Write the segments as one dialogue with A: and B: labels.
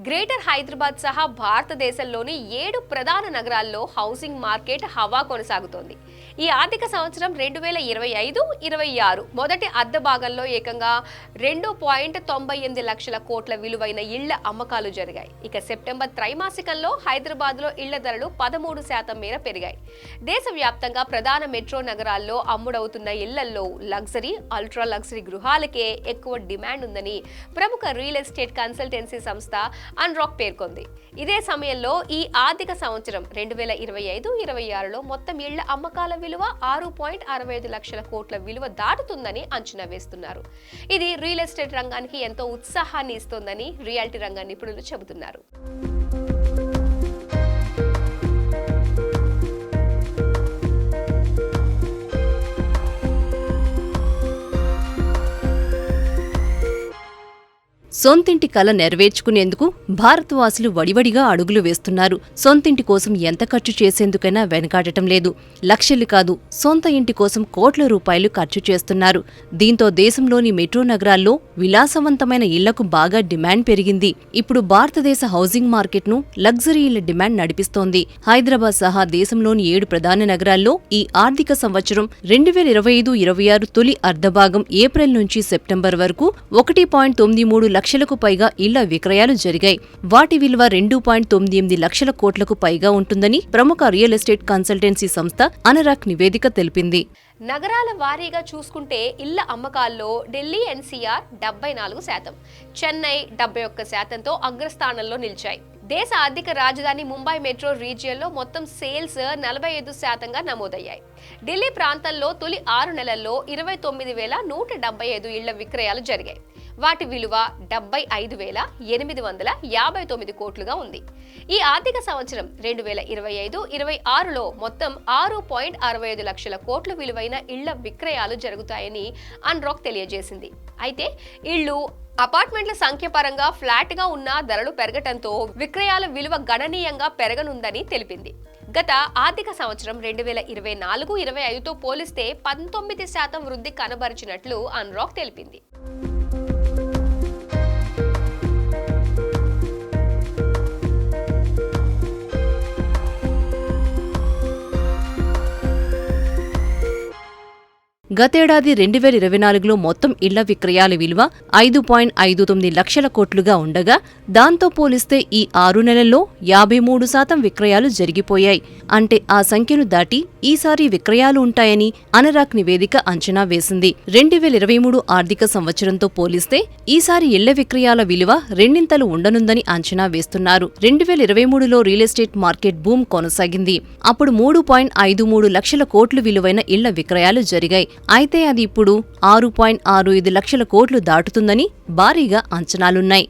A: Greater Hyderabad సహా భారతదేశంలోని 7 ప్రధాన నగరాల్లో హౌసింగ్ మార్కెట్ హవా కొనసాగుతోంది. ఈ ఆర్థిక సంవత్సరం 2025-26 మొదటి అర్ధ భాగంలో ఏకంగా 2.98 లక్షల కోట్ల విలువైన ఇళ్ల అమ్మకాలు జరిగాయి. ఇక సెప్టెంబర్ త్రైమాసికంలో హైదరాబాద్లో ఇళ్ల ధరలు 13% మేర పెరిగాయి. దేశవ్యాప్తంగా ప్రధాన మెట్రో నగరాల్లో అమ్ముడవుతున్న ఇళ్లలో లగ్జరీ, అల్ట్రా లగ్జరీ గృహాలకే ఎక్కువ డిమాండ్ ఉందని ప్రముఖ రియల్ ఎస్టేట్ కన్సల్టెన్సీ సంస్థ అన్రాక్ పేర్కొంది. ఇదే సమయంలో ఈ ఆర్థిక సంవత్సరం 2025-26లో మొత్తం ఇళ్ల అమ్మకాల విలువ 6.65 లక్షల కోట్ల విలువ దాటుతుందని అంచనా వేస్తున్నారు. ఇది రియల్ ఎస్టేట్ రంగానికి ఎంతో ఉత్సాహాన్ని ఇస్తోందని రియాలిటీ రంగ నిపుణులు చెబుతున్నారు.
B: సొంతింటి కల నెరవేర్చుకునేందుకు భారతవాసులు వడివడిగా అడుగులు వేస్తున్నారు. సొంతింటి కోసం ఎంత ఖర్చు చేసేందుకైనా వెనకాడటం లేదు. లక్షలు కాదు, సొంత ఇంటి కోసం కోట్ల రూపాయలు ఖర్చు చేస్తున్నారు. దీంతో దేశంలోని మెట్రో నగరాల్లో విలాసవంతమైన ఇళ్లకు బాగా డిమాండ్ పెరిగింది. ఇప్పుడు భారతదేశ హౌసింగ్ మార్కెట్ను లగ్జరీ ఇళ్ల డిమాండ్ నడిపిస్తోంది. హైదరాబాద్ సహా దేశంలోని 7 ప్రధాన నగరాల్లో ఈ ఆర్థిక సంవత్సరం 2025-26 తొలి అర్ధభాగం ఏప్రిల్ నుంచి సెప్టెంబర్ వరకు 1.93 లక్షలకు పైగా ఇళ్ల విక్రయాలు జరిగాయి. వాటి విలువ 2.98 లక్షల కోట్లకు పైగా ఉంటుందని ప్రముఖ రియల్ ఎస్టేట్ కన్సల్టెన్సీ సంస్థ అనరాక్ నివేదిక తెలిపింది.
A: నగరాల వారీగా చూసుకుంటే ఇళ్ల అమ్మకాల్లో ఢిల్లీ ఎన్సీఆర్ 74%, చెన్నై 71%తో అగ్రస్థానంలో నిలిచాయి. దేశ ఆర్థిక రాజధాని ముంబై మెట్రో రీజియన్లో మొత్తం సేల్స్ 45%గా నమోదయ్యాయి. ఢిల్లీ ప్రాంతంలో తొలి 6 నెలల్లో 29,175 ఇళ్ల విక్రయాలు జరిగాయి. వాటి విలువ 75,859 కోట్లుగా ఉంది. ఈ ఆర్థిక సంవత్సరం 2025-26లో మొత్తం 6.65 లక్షల కోట్ల విలువైన ఇళ్ల విక్రయాలు జరుగుతాయని అన్రాక్ తెలియజేసింది. అయితే ఇళ్లు, అపార్ట్మెంట్ల సంఖ్య పరంగా ఫ్లాట్ గా ఉన్న ధరలు పెరగటంతో విక్రయాల విలువ గణనీయంగా పెరగనుందని తెలిపింది. గత ఆర్థిక సంవత్సరం 2024-25తో పోలిస్తే 19% వృద్ధి కనబరిచినట్లు అన్రాక్ తెలిపింది.
B: గతేడాది 2024లో మొత్తం ఇళ్ల విక్రయాల విలువ 5.59 లక్షల కోట్లుగా ఉండగా దాంతో పోలిస్తే ఈ 6 నెలల్లో 53% విక్రయాలు జరిగిపోయాయి. అంటే ఆ సంఖ్యను దాటి ఈసారి విక్రయాలు ఉంటాయని అనరాక్ నివేదిక అంచనా వేసింది. 2023 ఆర్థిక సంవత్సరంతో పోలిస్తే ఈసారి ఇళ్ల విక్రయాల విలువ రెండింతలు ఉండనుందని అంచనా వేస్తున్నారు. 2023లో రియల్ ఎస్టేట్ మార్కెట్ బూమ్ కొనసాగింది. అప్పుడు 3.53 లక్షల కోట్లు విలువైన ఇళ్ల విక్రయాలు జరిగాయి. అయితే అది ఇప్పుడు 6.65 లక్షల కోట్లు దాటుతుందని భారీగా అంచనాలున్నాయి.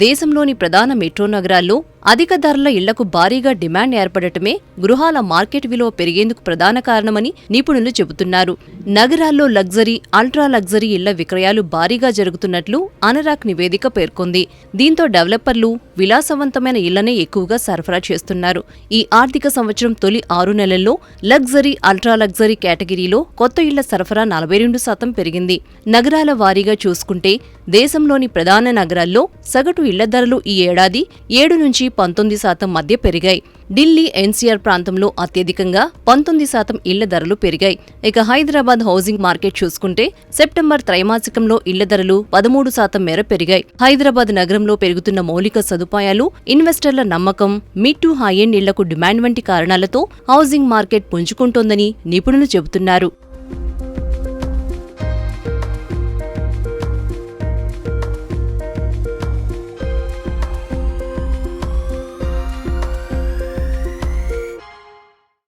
B: దేశంలోని ప్రధాన మెట్రో నగరాల్లో అధిక ధరల ఇళ్లకు భారీగా డిమాండ్ ఏర్పడటమే గృహాల మార్కెట్ విలువ పెరిగేందుకు ప్రధాన కారణమని నిపుణులు చెబుతున్నారు. నగరాల్లో లగ్జరీ, అల్ట్రా లగ్జరీ ఇళ్ల విక్రయాలు భారీగా జరుగుతున్నట్లు అనరాక్ నివేదిక పేర్కొంది. దీంతో డెవలపర్లు విలాసవంతమైన ఇళ్లనే ఎక్కువగా సరఫరా చేస్తున్నారు. ఈ ఆర్థిక సంవత్సరం తొలి 6 నెలల్లో లగ్జరీ, అల్ట్రా లగ్జరీ కేటగిరీలో కొత్త ఇళ్ల సరఫరా 42% పెరిగింది. నగరాల వారీగా చూసుకుంటే దేశంలోని ప్రధాన నగరాల్లో సగటు ఇళ్ల ధరలు ఈ ఏడాది 7 నుంచి 19% మధ్య పెరిగాయి. ఢిల్లీ ఎన్సీఆర్ ప్రాంతంలో అత్యధికంగా 19% ఇళ్ల ధరలు పెరిగాయి. ఇక హైదరాబాద్ హౌసింగ్ మార్కెట్ చూసుకుంటే సెప్టెంబర్ త్రైమాసికంలో ఇళ్ల ధరలు 13% మేర పెరిగాయి. హైదరాబాద్ నగరంలో పెరుగుతున్న మౌలిక సదుపాయాలు, ఇన్వెస్టర్ల నమ్మకం, మిడ్ టు హై ఎండ్ ఇళ్లకు డిమాండ్ వంటి కారణాలతో హౌసింగ్ మార్కెట్ పుంజుకుంటోందని నిపుణులు చెబుతున్నారు.